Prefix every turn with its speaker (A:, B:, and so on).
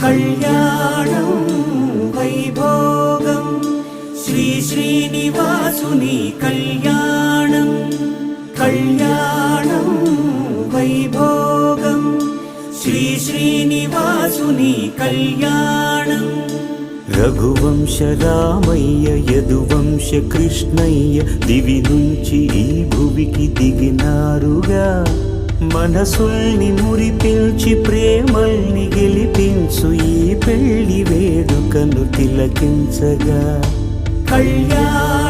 A: కళ్యాణం వైభోగం శ్రీ శ్రీనివాసుని కళ్యాణం కళ్యాణం వైభోగం శ్రీ శ్రీనివాసుని కళ్యాణం రఘువంశ రామయ్య యదువంశ కృష్ణయ్య దివి నుంచి ఈ భువికి దిగినారుగా మనసుల్ని మురిపించి ప్రేమల్ని గెలిపించు ఈ పెళ్లి వేడుకను తిలకించగా కళ్యాణ